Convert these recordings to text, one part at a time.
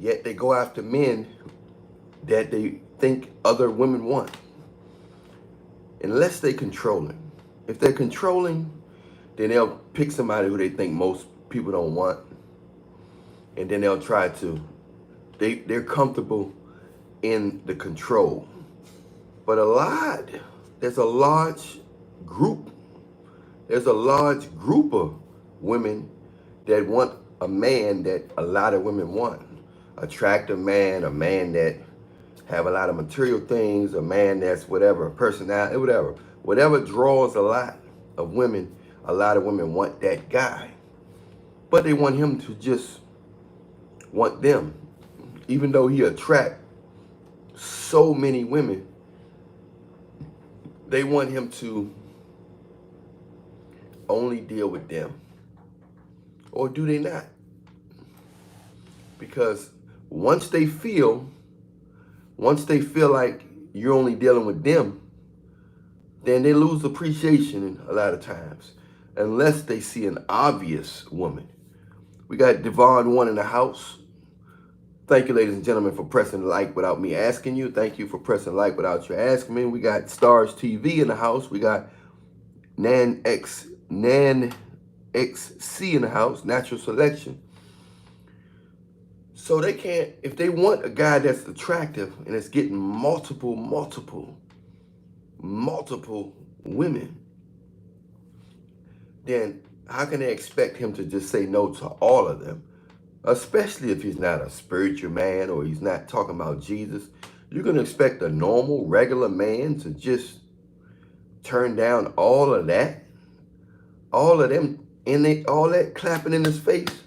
Yet they go after men that they think other women want. Unless they controlling. If they're controlling, then they'll pick somebody who they think most people don't want. And then they'll try to, they're comfortable in the control. But there's a large group, there's a large group of women that want a man that a lot of women want. Attractive man, a man that have a lot of material things, a man that's whatever, personality, whatever. Whatever draws a lot of women, a lot of women want that guy. But they want him to just want them. Even though he attract so many women, they want him to only deal with them. Or do they not? Because once they feel like you're only dealing with them, then they lose appreciation a lot of times, unless they see an obvious woman. We got Devon One in the house. Thank you, ladies and gentlemen, for pressing like without me asking you. Thank you for pressing like without you asking me. We got Stars TV in the house. We got Nan XC in the house, Natural Selection. So they can't, if they want a guy that's attractive and is getting multiple women, then how can they expect him to just say no to all of them? Especially if he's not a spiritual man or he's not talking about Jesus. You're going to expect a normal, regular man to just turn down all of that? All of them, all that clapping in his face?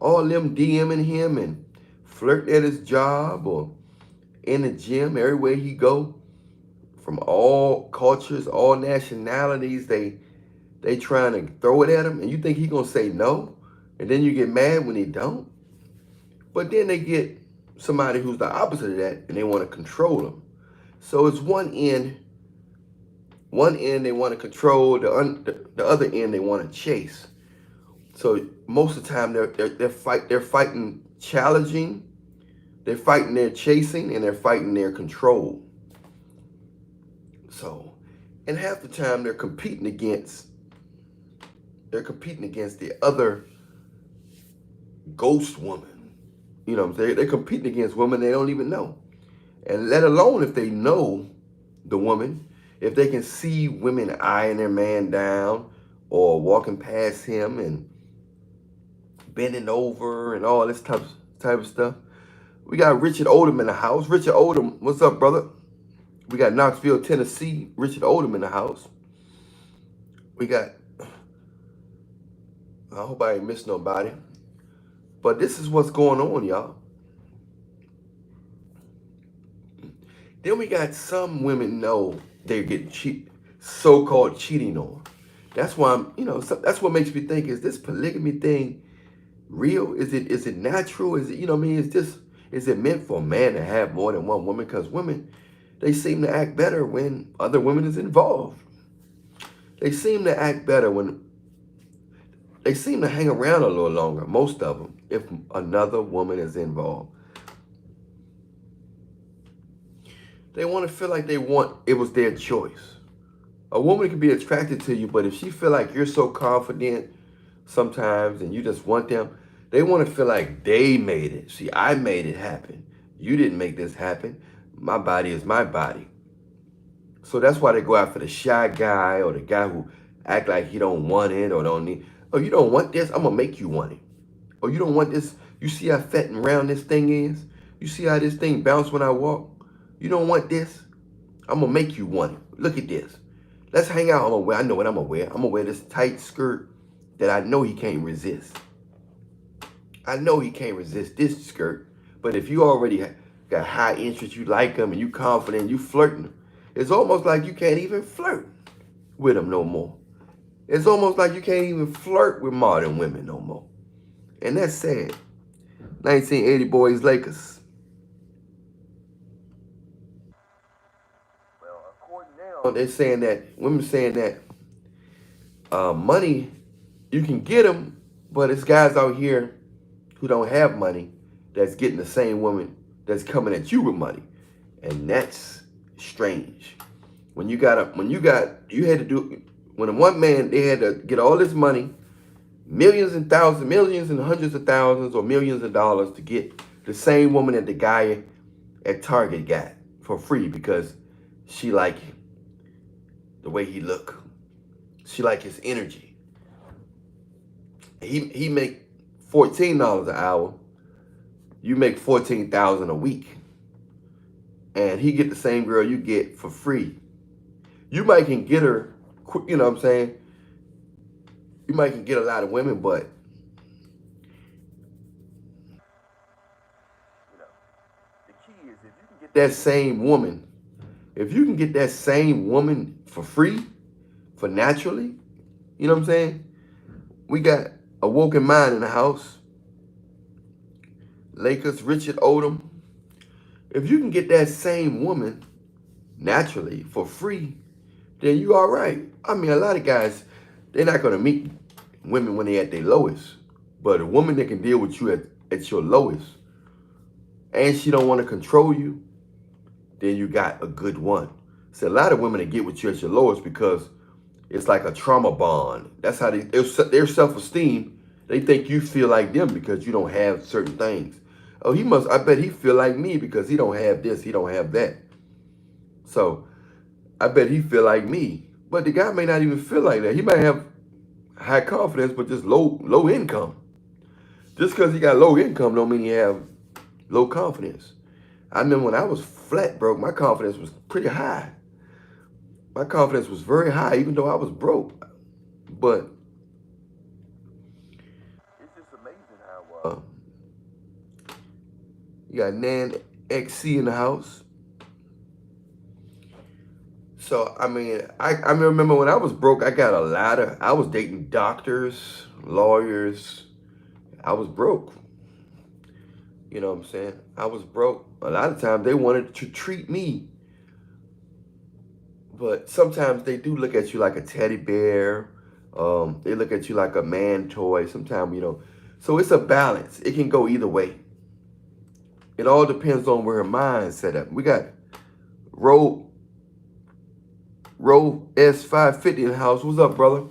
All them DMing him and flirting at his job or in the gym, everywhere he go? From all cultures, all nationalities, they trying to throw it at him, and you think he gonna say no? And then you get mad when he don't? But then they get somebody who's the opposite of that, and they want to control him. So it's one end they want to control, the other end they want to chase. So most of the time they're fighting challenging, they're fighting their chasing, and they're fighting their control. So, and half the time they're competing against the other ghost woman. You know what I'm saying? They're competing against women they don't even know. And let alone if they know the woman, if they can see women eyeing their man down or walking past him and bending over and all this type of stuff. We got Richard Odom in the house. Richard Odom, what's up, brother? We got Knoxville, Tennessee, Richard Odom in the house. We got, I hope I ain't missed nobody. But this is what's going on, y'all. Then we got some women know they're getting so-called cheating on. That's why that's what makes me think, is this polygamy thing real? Is it natural? Is it, is it meant for a man to have more than one woman? Because women, they seem to act better when other women is involved. They seem to act better when they seem to hang around a little longer, most of them, if another woman is involved. They want to feel like it was their choice. A woman can be attracted to you, but if she feel like you're so confident sometimes and you just want them, they want to feel like they made it. See, I made it happen. You didn't make this happen. My body is my body. So that's why they go after the shy guy or the guy who act like he don't want it or don't need. Oh, you don't want this? I'm going to make you want it. Oh, you don't want this? You see how fat and round this thing is? You see how this thing bounce when I walk? You don't want this? I'm going to make you want it. Look at this. Let's hang out. I know what I'm going to wear. I'm going to wear this tight skirt that I know he can't resist. I know he can't resist this skirt. But if you already got high interest, you like him, and you confident, you flirting him, it's almost like you can't even flirt with him no more. It's almost like you can't even flirt with modern women no more. And that's sad. 1980 boys, Lakers. Well, according now, they're saying that, women saying that money, you can get them, but it's guys out here who don't have money that's getting the same woman that's coming at you with money. And that's strange. You had to do, when one man, they had to get all this money, millions and thousands, millions and hundreds of thousands or millions of dollars to get the same woman that the guy at Target got for free because she like the way he look. She like his energy. He make $14 an hour. You make $14,000 a week. And he get the same girl you get for free. You might can get her, you know what I'm saying? You might can get a lot of women, but the key is if you can get that same woman, if you can get that same woman for free, for naturally, you know what I'm saying? We got a woken mind in the house. Lakers, Richard Odom. If you can get that same woman naturally for free, then you all right. I mean, a lot of guys, they're not going to meet women when they're at their lowest. But a woman that can deal with you at your lowest, and she don't want to control you, then you got a good one. So a lot of women that get with you at your lowest because it's like a trauma bond. That's how their self-esteem, they think you feel like them because you don't have certain things. Oh, I bet he feel like me because he don't have this, he don't have that. So I bet he feel like me. But the guy may not even feel like that. He might have high confidence, but just low income. Just because he got low income don't mean he have low confidence. I remember when I was flat broke, my confidence was pretty high. My confidence was very high, even though I was broke. But it's just amazing how you got Nan XC in the house. So, I mean, I remember when I was broke, I was dating doctors, lawyers. I was broke. You know what I'm saying? I was broke. A lot of times they wanted to treat me. But sometimes they do look at you like a teddy bear. They look at you like a man toy. Sometimes, you know. So it's a balance. It can go either way. It all depends on where her mind's set up. We got Roe S550 in the house. What's up, brother?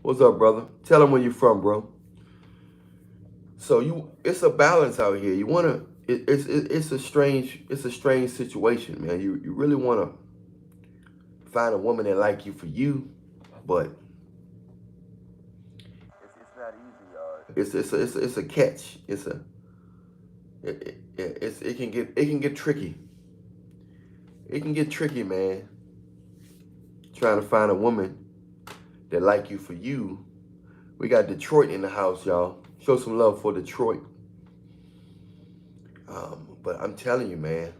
What's up, brother? Tell them where you from, bro. So it's a balance out here. You wanna, it's a strange situation, man. You really wanna find a woman that like you for you, but it's not easy, y'all. It's a catch. It can get tricky. It can get tricky, man. Trying to find a woman that like you for you. We got Detroit in the house, y'all. Show some love for Detroit. But I'm telling you, man,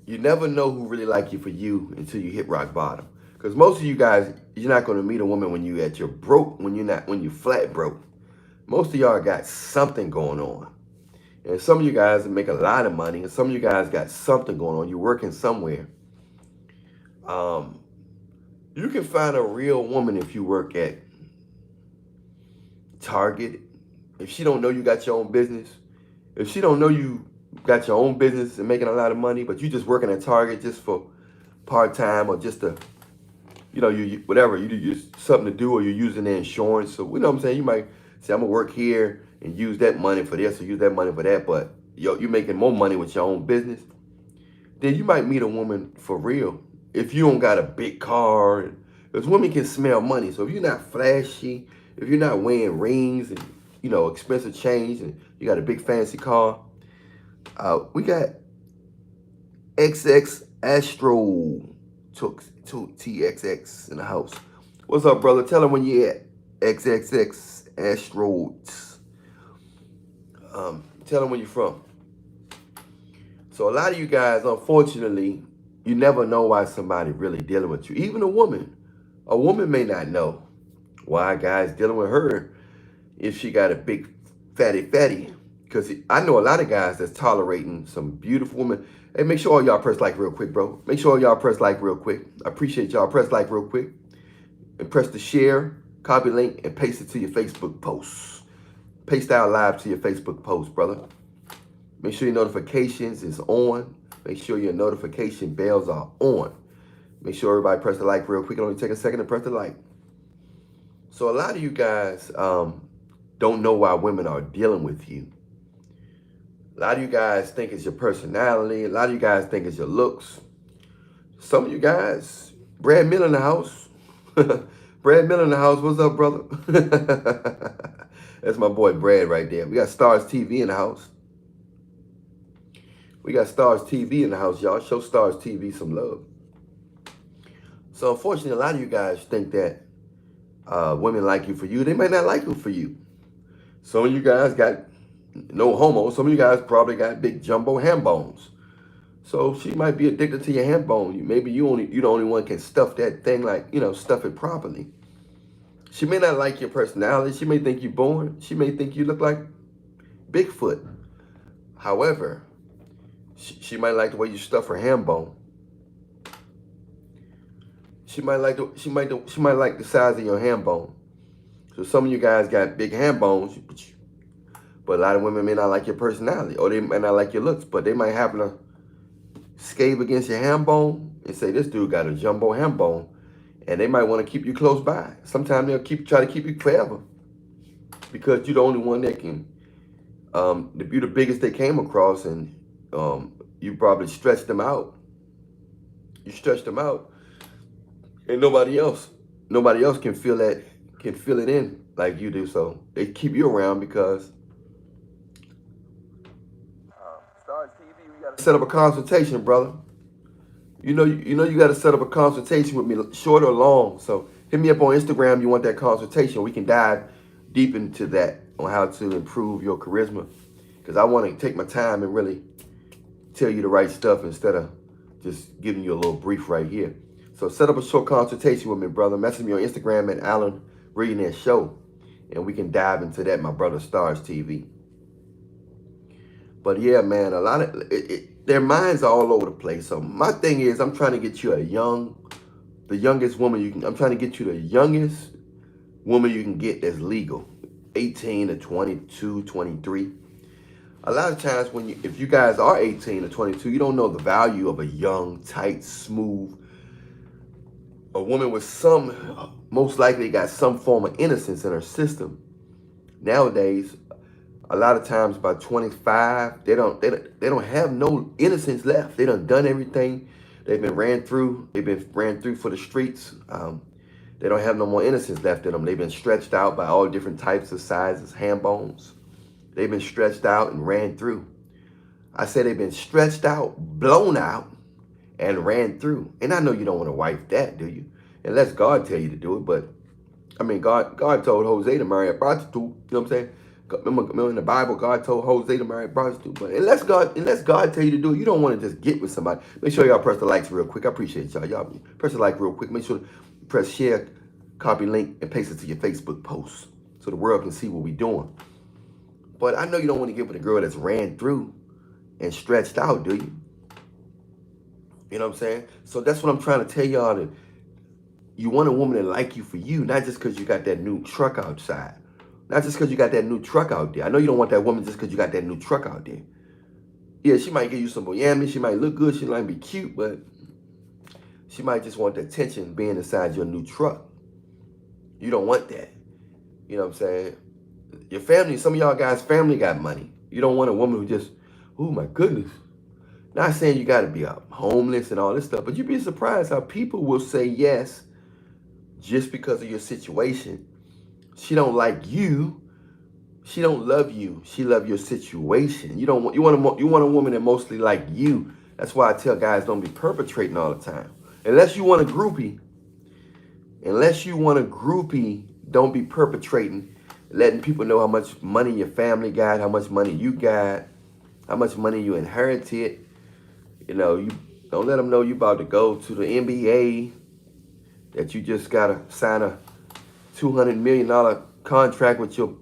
you never know who really like you for you until you hit rock bottom. Because most of you guys, you're not going to meet a woman when you at your broke, when you flat broke. Most of y'all got something going on. And some of you guys make a lot of money, and some of you guys got something going on. You're working somewhere. You can find a real woman if you work at Target. If she don't know you got your own business, if she don't know you got your own business and making a lot of money, but you just working at Target just for part-time or just to, you know, whatever, you do something to do, or you're using the insurance. So, you know what I'm saying? You might say, I'm going to work here and use that money for this or use that money for that, but you're making more money with your own business. Then you might meet a woman for real. If you don't got a big car, because women can smell money. So if you're not flashy, if you're not wearing rings and, you know, expensive chains, and you got a big fancy car, we got XX Astro took TXX in the house. What's up, brother? Tell them when you at XXX Astro. Tell them where you're from. So a lot of you guys, unfortunately, you never know why somebody really dealing with you. Even a woman may not know why a guy's dealing with her if she got a big fatty. Because I know a lot of guys that's tolerating some beautiful women. Hey, make sure all y'all press like real quick, bro. Make sure all y'all press like real quick. I appreciate y'all. Press like real quick. And press the share, copy link, and paste it to your Facebook posts. Paste out live to your Facebook post, brother. Make sure your notifications is on. Make sure your notification bells are on. Make sure everybody press the like real quick. It only take a second to press the like. So a lot of you guys don't know why women are dealing with you. A lot of you guys think it's your personality. A lot of you guys think it's your looks. Some of you guys, Brad Miller in the house. Brad Miller in the house. What's up, brother? That's my boy Brad right there. We got Stars TV in the house. We got Stars TV in the house, y'all. Show Stars TV some love. So unfortunately, a lot of you guys think that women like you for you. They might not like you for you. Some of you guys got no homo. Some of you guys probably got big jumbo ham bones. So she might be addicted to your ham bone. Maybe you the only one can stuff that thing, like, stuff it properly. She may not like your personality. She may think you're boring. She may think you look like Bigfoot. However, she might like the way you stuff her ham bone. She might like the size of your ham bone. So some of you guys got big ham bones, but a lot of women may not like your personality, or they may not like your looks, but they might happen to scab against your ham bone and say, this dude got a jumbo ham bone, and they might want to keep you close by. Sometimes they'll try to keep you forever because you're the only one that can, you're the biggest they came across, and you probably stretched them out. You stretched them out, and nobody else can feel it in like you do. So they keep you around because Stars TV, we gotta set up a consultation, brother. You know you got to set up a consultation with me, short or long. So hit me up on Instagram. You want that consultation? We can dive deep into that on how to improve your charisma, because I want to take my time and really tell you the right stuff instead of just giving you a little brief right here. So set up a short consultation with me, brother. Message me on Instagram at Alan Millionaire Show, and we can dive into that, my brother, Stars TV. But yeah, man, a lot of their minds are all over the place. So my thing is, I'm trying to get you the youngest woman you can. I'm trying to get you the youngest woman you can get that's legal, 18 to 22, 23. A lot of times if you guys are 18 to 22, you don't know the value of a young, tight, smooth, a woman with most likely got some form of innocence in her system. Nowadays, a lot of times by 25, they don't have no innocence left. They done everything. They've been ran through. They've been ran through for the streets. They don't have no more innocence left in them. They've been stretched out by all different types of sizes, ham bones. They've been stretched out and ran through. I said they've been stretched out, blown out, and ran through. And I know you don't want to wife that, do you? Unless God tell you to do it. But I mean, God told Jose to marry a prostitute. You know what I'm saying? Remember in the Bible, God told Jose to marry a prostitute. But unless God tell you to do it, you don't want to just get with somebody. Make sure y'all press the likes real quick. I appreciate y'all. Y'all press the like real quick. Make sure to press share, copy link, and paste it to your Facebook post so the world can see what we're doing. But I know you don't want to get with a girl that's ran through and stretched out, do you? You know what I'm saying? So that's what I'm trying to tell y'all. That you want a woman to like you for you, not just because you got that new truck outside. Not just because you got that new truck out there. I know you don't want that woman just because you got that new truck out there. Yeah, she might give you some boyami. She might look good. She might be cute, but she might just want the attention being inside your new truck. You don't want that. You know what I'm saying? Your family, some of y'all guys' family got money. You don't want a woman who just, oh my goodness. Not saying you got to be homeless and all this stuff, but you'd be surprised how people will say yes just because of your situation. She don't like you. She don't love you. She love your situation. You want a woman that mostly like you. That's why I tell guys don't be perpetrating all the time. Unless you want a groupie. Don't be perpetrating, letting people know how much money your family got, how much money you got, how much money you inherited. You know, you don't let them know you about to go to the NBA, that you just got to sign a $200 million contract with your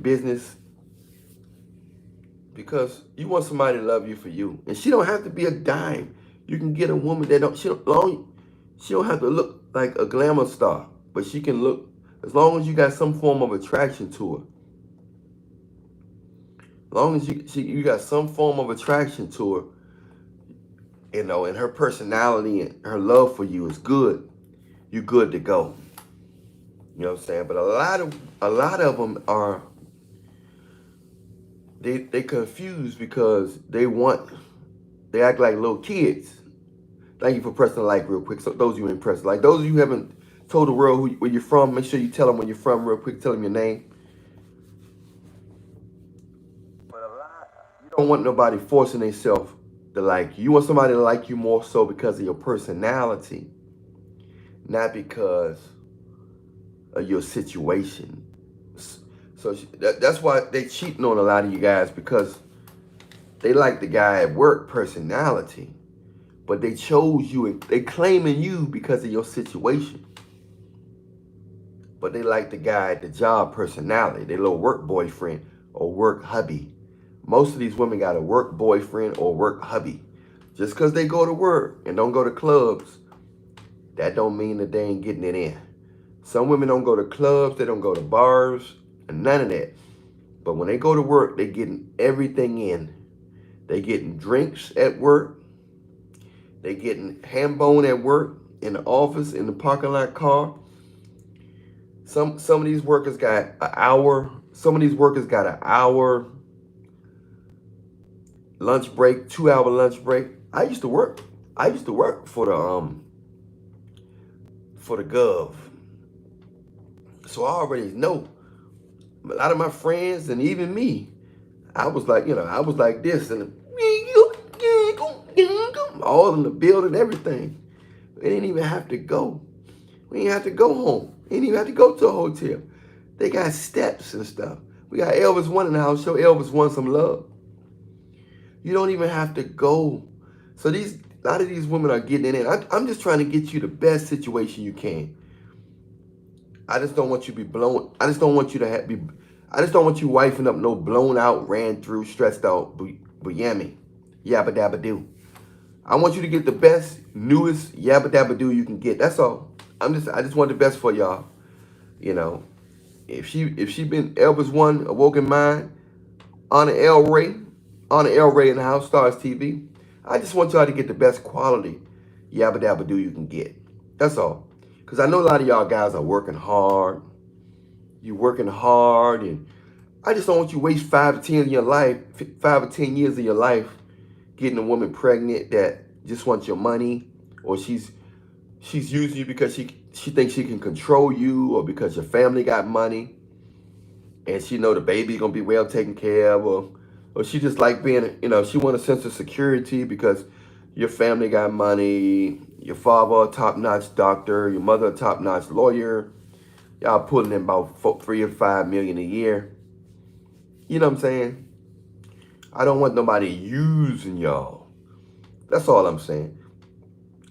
business, because you want somebody to love you for you. And she don't have to be a dime. You can get a woman that she don't have to look like a glamour star, but she can look, as long as you got some form of attraction to her. long as you got some form of attraction to her, and her personality and her love for you is good, you're good to go. You know what I'm saying? But a lot of them are they confused because they act like little kids. Thank you for pressing the like real quick. So those of you impressed, like those of you who haven't told the world where you're from, make sure you tell them where you're from real quick. Tell them your name. But you don't want nobody forcing themselves to like you. You want somebody to like you more so because of your personality, not because of your situation. So that's why they cheating on a lot of you guys, because they like the guy at work personality, but they chose you and they claiming you because of your situation. But they like the guy at the job personality, their little work boyfriend or work hubby. Most of these women got a work boyfriend or work hubby. Just because they go to work and don't go to clubs, that don't mean that they ain't getting it in. Some women don't go to clubs, they don't go to bars, and none of that. But when they go to work, they getting everything in. They getting drinks at work. They getting ham bone at work, in the office, in the parking lot car. Some of these workers got an hour. Some of these workers got an hour lunch break, 2 hour lunch break. I used to work for the Gov. So I already know. A lot of my friends and even me, I was like this, and all in the building, everything. We didn't even have to go. We didn't have to go home. We didn't even have to go to a hotel. They got steps and stuff. We got Elvis One in the house. Show Elvis One some love. You don't even have to go. So a lot of these women are getting in. I'm just trying to get you the best situation you can. I just don't want you to be blown. I just don't want you to wifing up no blown out, ran through, stressed out, yammy, yabba dabba do. I want you to get the best, newest yabba dabba do you can get. That's all. I just want the best for y'all. If she been Elvis One, Awoken Mind, Anna L. Ray in the house, Stars TV. I just want y'all to get the best quality yabba dabba do you can get. That's all. Because I know a lot of y'all guys are working hard. You're working hard, and I just don't want you to waste 5 or 10 of your life, 5 or 10 years of your life getting a woman pregnant that just wants your money, or she's using you because she thinks she can control you, or because your family got money and she know the baby gonna be well taken care of, or she just like being, she want a sense of security because your family got money, your father a top-notch doctor, your mother a top-notch lawyer, y'all pulling in about 3 or 5 million a year. You know what I'm saying? I don't want nobody using y'all. That's all I'm saying.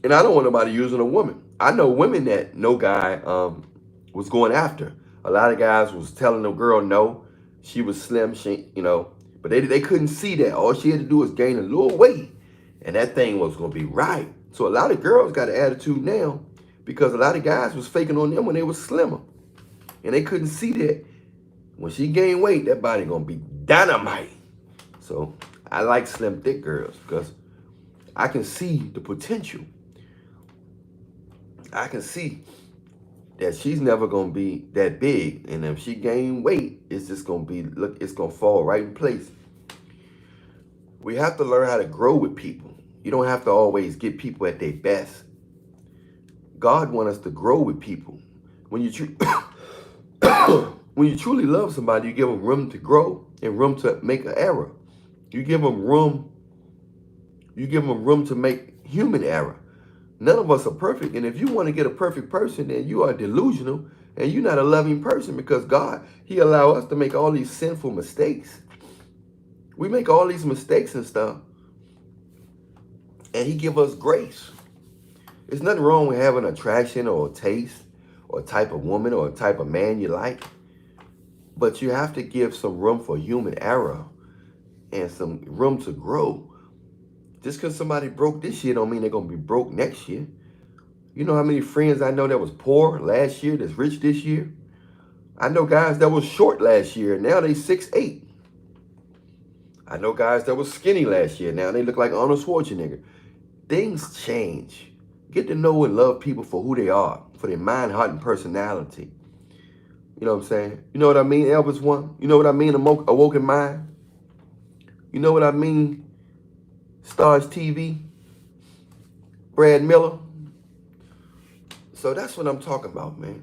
And I don't want nobody using a woman. I know women that no guy was going after. A lot of guys was telling the girl no. She was slim, but they couldn't see that. All she had to do was gain a little weight, and that thing was gonna be right. So a lot of girls got an attitude now because a lot of guys was faking on them when they was slimmer, and they couldn't see that when she gained weight, that body gonna be dynamite. So I like slim, thick girls because I can see the potential. I can see that she's never gonna be that big, and if she gain weight, it's just gonna be it's gonna fall right in place. We have to learn how to grow with people. You don't have to always get people at their best. God wants us to grow with people. When you when you truly love somebody, you give them room to grow and room to make an error. You give them room to make human error. None of us are perfect, and if you want to get a perfect person, then you are delusional, and you're not a loving person, because God, He allow us to make all these sinful mistakes. We make all these mistakes and stuff, and He give us grace. There's nothing wrong with having attraction or taste or type of woman or type of man you like, but you have to give some room for human error and some room to grow. Just because somebody broke this year don't mean they're going to be broke next year. You know how many friends I know that was poor last year that's rich this year? I know guys that was short last year. Now they 6'8". I know guys that was skinny last year. Now they look like Arnold Schwarzenegger. Things change. Get to know and love people for who they are, for their mind, heart, and personality. You know what I'm saying? You know what I mean, Elvis One? You know what I mean, Awoken Mind? You know what I mean, Stars TV, Brad Miller? So that's what I'm talking about, man.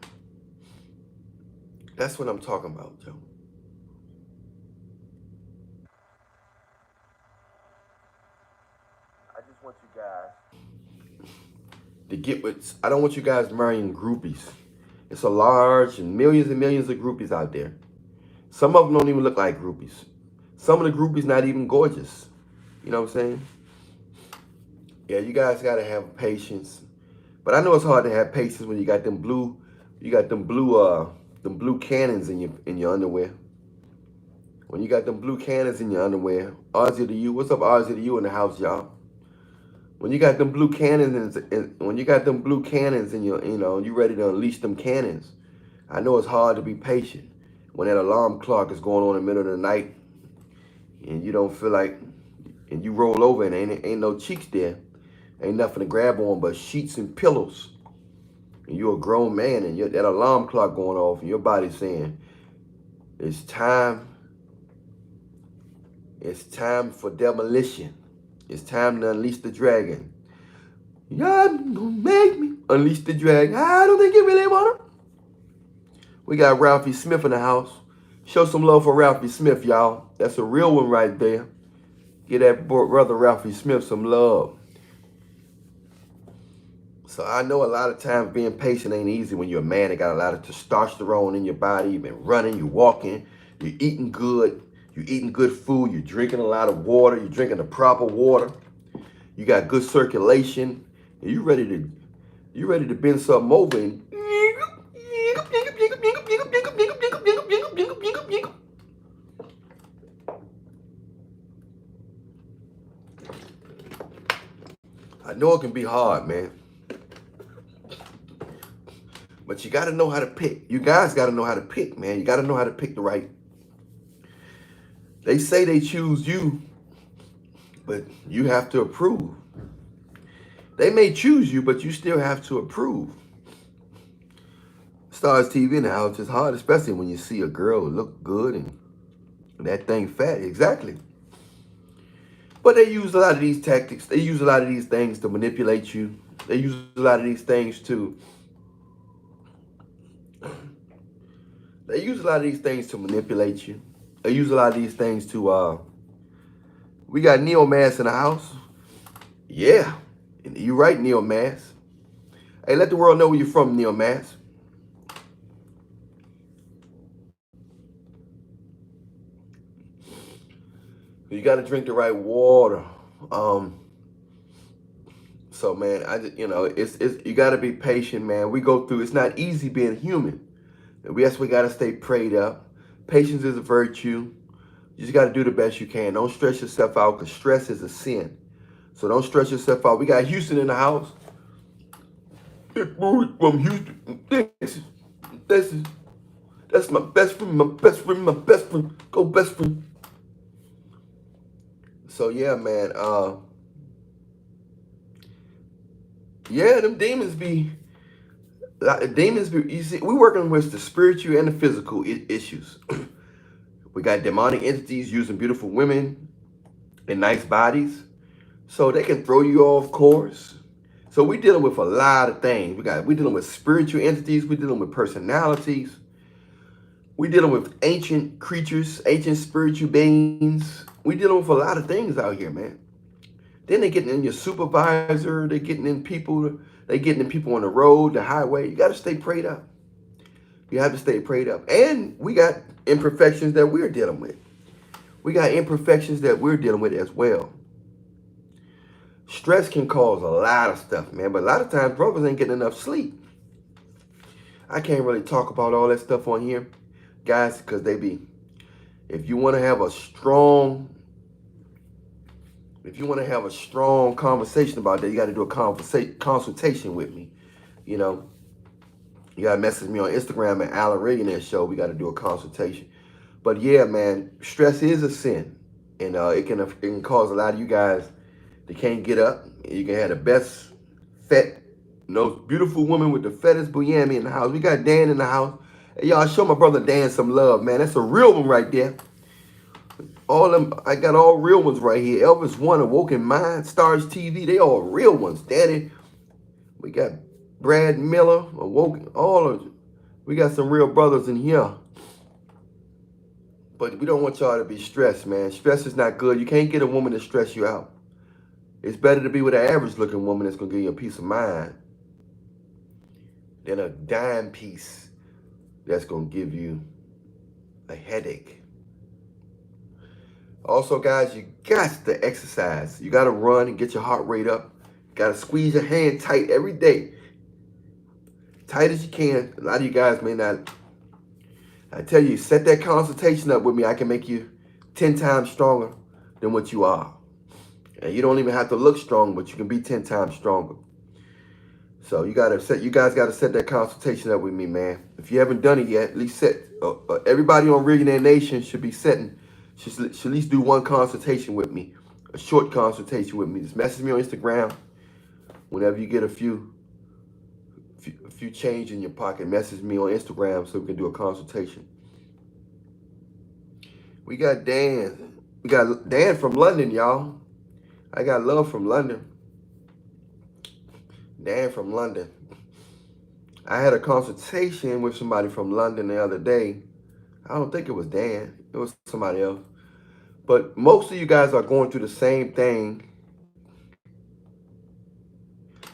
That's what I'm talking about, Joe. I just want you guys to get with, I don't want you guys marrying groupies. It's a large and millions of groupies out there. Some of them don't even look like groupies. Some of the groupies not even gorgeous. You know what I'm saying? Yeah, you guys gotta have patience. But I know it's hard to have patience when you got them blue cannons in your underwear. When you got them blue cannons in your underwear, Ozzy to you, what's up, Ozzy to you in the house, y'all? When you got them blue cannons, when you got them blue cannons in your, you ready to unleash them cannons. I know it's hard to be patient when that alarm clock is going on in the middle of the night, and you don't feel like, and you roll over and ain't no cheeks there, ain't nothing to grab on but sheets and pillows. And you're a grown man, and that alarm clock going off, and your body's saying, it's time. It's time for demolition. It's time to unleash the dragon. Y'all gonna make me unleash the dragon. I don't think you really want to. We got Ralphie Smith in the house. Show some love for Ralphie Smith, y'all. That's a real one right there. Give that brother Ralphie Smith some love. So I know a lot of times being patient ain't easy when you're a man that got a lot of testosterone in your body. You've been running, you're walking, you're eating good. You're eating good food. You're drinking a lot of water. You're drinking the proper water. You got good circulation. And you ready to bend something over and I know it can be hard, man. But you got to know how to pick. You guys got to know how to pick, man. You got to know how to pick the right. They say they choose you, but you have to approve. They may choose you, but you still have to approve. Stars TV in the house is hard, especially when you see a girl look good and that thing fat. Exactly. But they use a lot of these tactics. They use a lot of these things to manipulate you. They use a lot of these things to manipulate you. They use a lot of these things to we got Neo Mass in the house. Yeah. You right, Neo Mass. Hey, let the world know where you're from, Neo Mass. You got to drink the right water. So man, it's you got to be patient, man. We go through. It's not easy being human. Yes, we got to stay prayed up. Patience is a virtue. You just got to do the best you can. Don't stress yourself out because stress is a sin. So don't stress yourself out. We got Houston in the house. From Houston. That's my best friend. Go best friend. So yeah, man. Yeah, them demons be. You see, we working with the spiritual and the physical issues. We got demonic entities using beautiful women and nice bodies, so they can throw you off course. So we dealing with a lot of things. We dealing with spiritual entities. We dealing with personalities. We dealing with ancient creatures, ancient spiritual beings. We dealing with a lot of things out here, man. Then they getting in your supervisor. They getting in people. They getting in people on the road, the highway. You got to stay prayed up. You have to stay prayed up. And we got imperfections that we're dealing with. We got imperfections that we're dealing with as well. Stress can cause a lot of stuff, man. But a lot of times, brothers ain't getting enough sleep. I can't really talk about all that stuff on here, guys, because if you want to have a strong conversation about that, you got to do a consultation with me. You know, you got to message me on Instagram at Alan Reagan Show. We got to do a consultation. But yeah, man, stress is a sin. And it can cause a lot of you guys that can't get up. You can have the best fat, most beautiful woman with the fattest booyammy in the house. We got Dan in the house. Hey, y'all, show my brother Dan some love, man. That's a real one right there. All them, I got all real ones right here. Elvis One, Awoken Mind, Stars TV, they all real ones. Daddy, we got Brad Miller, Awoken, all of them. We got some real brothers in here. But we don't want y'all to be stressed, man. Stress is not good. You can't get a woman to stress you out. It's better to be with an average looking woman that's going to give you a peace of mind than a dime piece that's going to give you a headache. Also, guys, you got to exercise. You got to run and get your heart rate up. You got to squeeze your hand tight every day. Tight as you can. A lot of you guys may not. I tell you, set that consultation up with me. I can make you 10 times stronger than what you are. And you don't even have to look strong, but you can be 10 times stronger. So you guys gotta set that consultation up with me, man. If you haven't done it yet, at least everybody on Millionaire Nation should at least do one consultation with me, a short consultation with me. Just message me on Instagram whenever you get a few change in your pocket. Message me on Instagram so we can do a consultation. We got Dan. We got Dan from London, y'all. I got love from London. Dan from London. I had a consultation with somebody from London the other day. I don't think it was Dan. It was somebody else. But most of you guys are going through the same thing.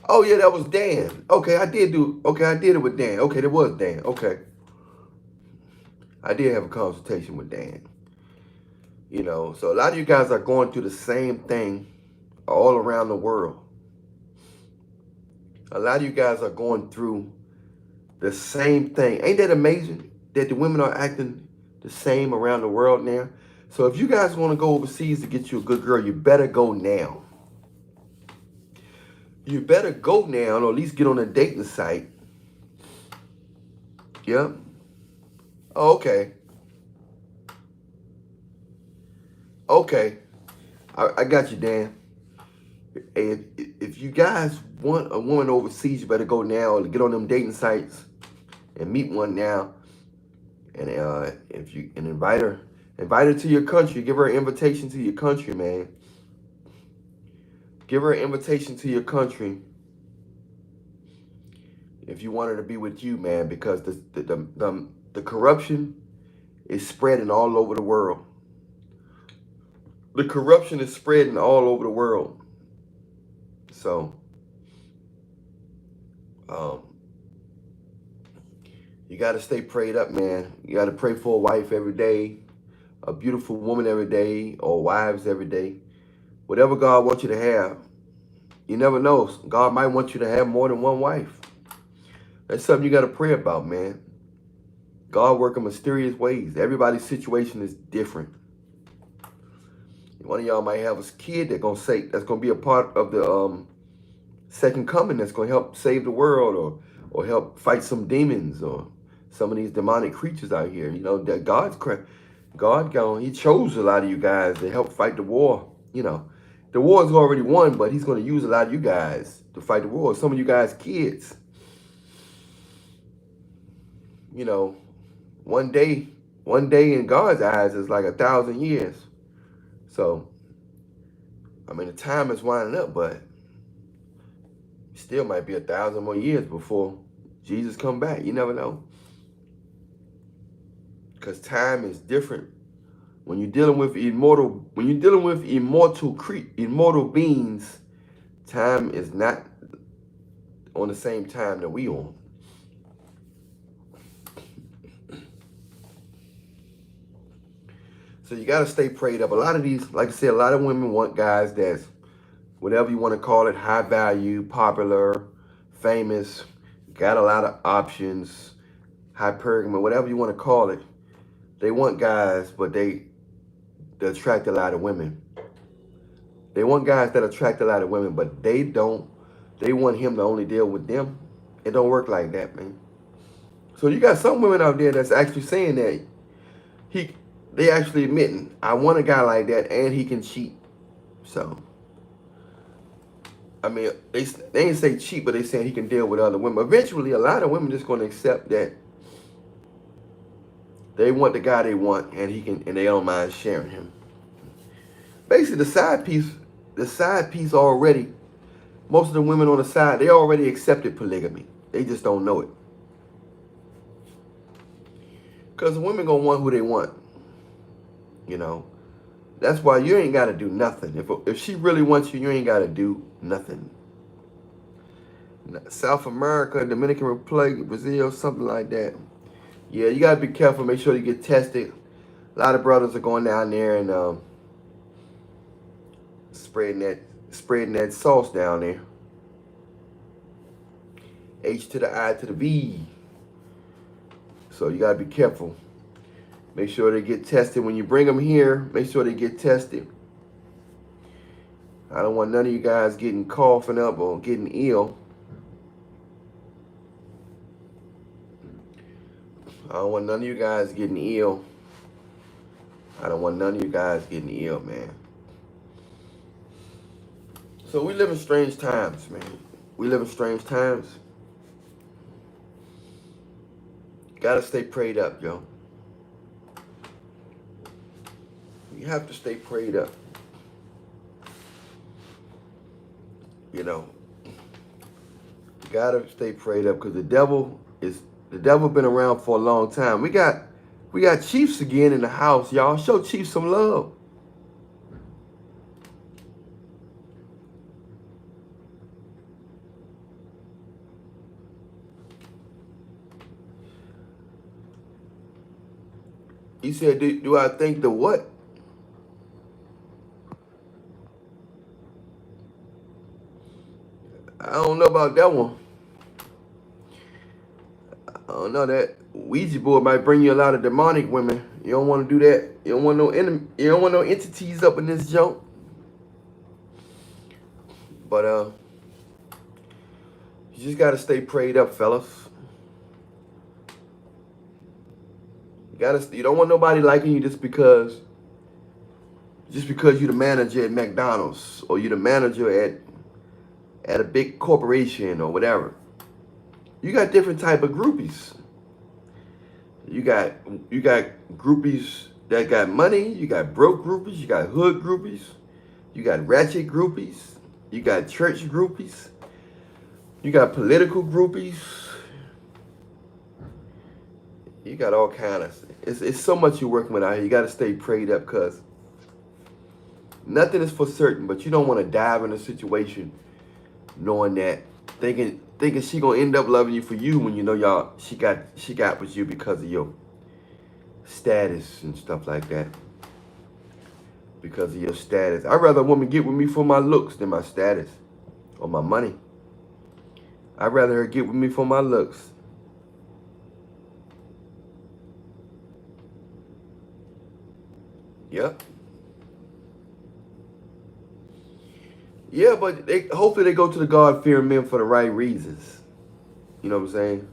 Oh, yeah, that was Dan. Okay, I did it with Dan. Okay, that was Dan. Okay. I did have a consultation with Dan. You know, so a lot of you guys are going through the same thing all around the world. A lot of you guys are going through the same thing. Ain't that amazing that the women are acting the same around the world now? So if you guys want to go overseas to get you a good girl, you better go now. You better go now, or at least get on a dating site. Yep. Oh, okay. Okay. I got you, Dan. If you guys want a woman overseas, you better go now and get on them dating sites and meet one now. And if you can invite her to your country. Give her an invitation to your country, man. Give her an invitation to your country if you want her to be with you, man, because the corruption is spreading all over the world. The corruption is spreading all over the world. So, you got to stay prayed up, man. You got to pray for a wife every day, a beautiful woman every day, or wives every day. Whatever God wants you to have, you never know. God might want you to have more than one wife. That's something you got to pray about, man. God works in mysterious ways. Everybody's situation is different. One of y'all might have a kid that's gonna be a part of the second coming, that's gonna help save the world or help fight some demons or some of these demonic creatures out here. You know that He chose a lot of you guys to help fight the war. You know, the war's already won, but He's gonna use a lot of you guys to fight the war. Some of you guys, kids. You know, one day in God's eyes is like 1,000 years. So, I mean, the time is winding up, but still might be 1,000 more years before Jesus come back. You never know. Because time is different. When you're dealing with immortal beings, time is not on the same time that we on. So you got to stay prayed up. A lot of these, like I said, a lot of women want guys that's, whatever you want to call it, high value, popular, famous, got a lot of options, hypergamy, whatever you want to call it. They want guys, but they attract a lot of women. They want guys that attract a lot of women, but they want him to only deal with them. It don't work like that, man. So you got some women out there that's actually saying that they actually admitting, I want a guy like that and he can cheat. So, I mean, they ain't say cheat, but they saying he can deal with other women. Eventually, a lot of women just going to accept that they want the guy they want and he can, and they don't mind sharing him. Basically, the side piece already, most of the women on the side, they already accepted polygamy. They just don't know it. Because the women going to want who they want. You know, that's why you ain't got to do nothing. If she really wants you, you ain't got to do nothing. South America, Dominican Republic, Brazil, something like that. Yeah, you got to be careful. Make sure you get tested. A lot of brothers are going down there and spreading that sauce down there. H to the I to the V. So you got to be careful. Make sure they get tested. When you bring them here, make sure they get tested. I don't want none of you guys getting coughing up or getting ill. I don't want none of you guys getting ill. I don't want none of you guys getting ill, man. So we live in strange times, man. We live in strange times. Gotta stay prayed up, yo. You have to stay prayed up. You know, you gotta stay prayed up because the devil been around for a long time. We got Chiefs again in the house, y'all. Show Chiefs some love. He said, do I think the what? I don't know about that one. I don't know, that Ouija board might bring you a lot of demonic women. You don't want to do that. You don't want no you don't want no entities up in this junk. But you just gotta stay prayed up, fellas. You don't want nobody liking you just because you're the manager at McDonald's or you're the manager at a big corporation or whatever. You got different type of groupies. You got groupies that got money. You got broke groupies. You got hood groupies. You got ratchet groupies. You got church groupies. You got political groupies. You got all kind of. It's so much you're working with out here. You got to stay prayed up because nothing is for certain. But you don't want to dive in a situation knowing that, thinking she gonna end up loving you for you when you know she got with you because of your status and stuff like that. Because of your status. I'd rather a woman get with me for my looks than my status or my money. I'd rather her get with me for my looks. Yep. Yeah, but hopefully they go to the God-fearing men for the right reasons. You know what I'm saying?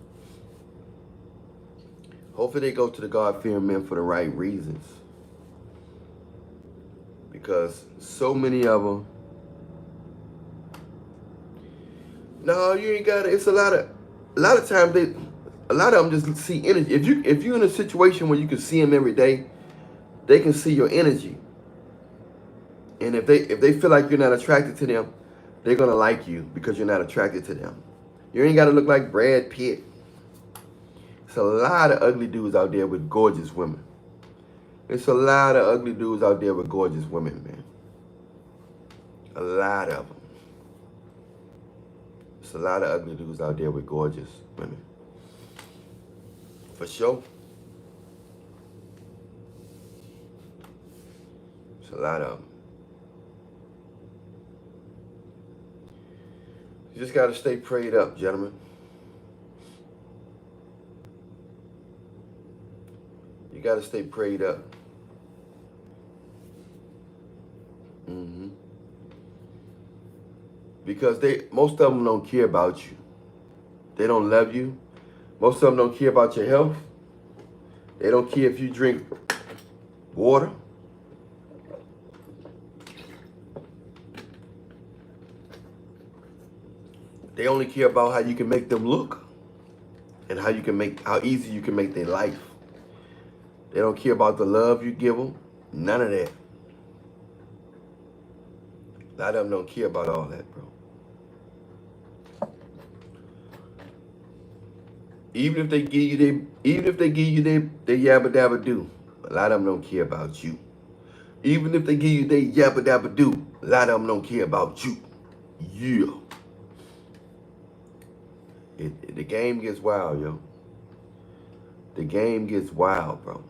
Hopefully they go to the God-fearing men for the right reasons. Because so many of them. No, you ain't got it. It's a lot of times a lot of them just see energy. If you're in a situation where you can see them every day, they can see your energy. And if they feel like you're not attracted to them, they're gonna like you because you're not attracted to them. You ain't gotta look like Brad Pitt. It's a lot of ugly dudes out there with gorgeous women. It's a lot of ugly dudes out there with gorgeous women, man. A lot of them. It's a lot of ugly dudes out there with gorgeous women. For sure. It's a lot of them. You just got to stay prayed up, gentlemen. You got to stay prayed up. Because most of them don't care about you. They don't love you. Most of them don't care about your health. They don't care if you drink water. They only care about how you can make them look and how easy you can make their life. They don't care about the love you give them. None of that. A lot of them don't care about all that, bro. Even if they give you they yabba dabba do, a lot of them don't care about you. Even if they give you they yabba dabba do, a lot of them don't care about you. Yeah. The game gets wild, yo. The game gets wild, bro.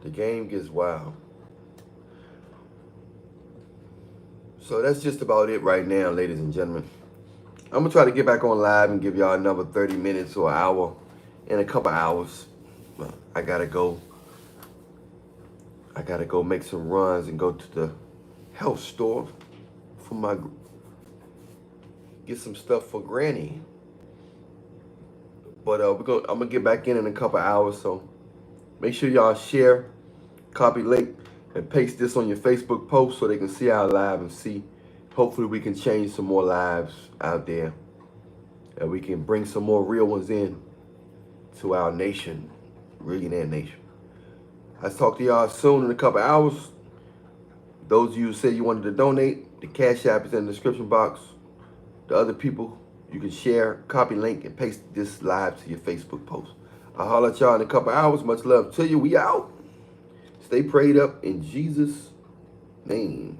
The game gets wild. So that's just about it right now, ladies and gentlemen. I'm going to try to get back on live and give y'all another 30 minutes or an hour in a couple hours. I got to go. I got to go make some runs and go to the health store for get some stuff for Granny. But I'm going to get back in a couple hours. So make sure y'all share, copy link, and paste this on your Facebook post so they can see our live and see. Hopefully we can change some more lives out there. And we can bring some more real ones in to our nation, Millionaire Nation. I'll talk to y'all soon in a couple hours. Those of you who said you wanted to donate, the Cash App is in the description box. The other people, you can share, copy link, and paste this live to your Facebook post. I'll holler at y'all in a couple hours. Much love to you. We out. Stay prayed up in Jesus' name.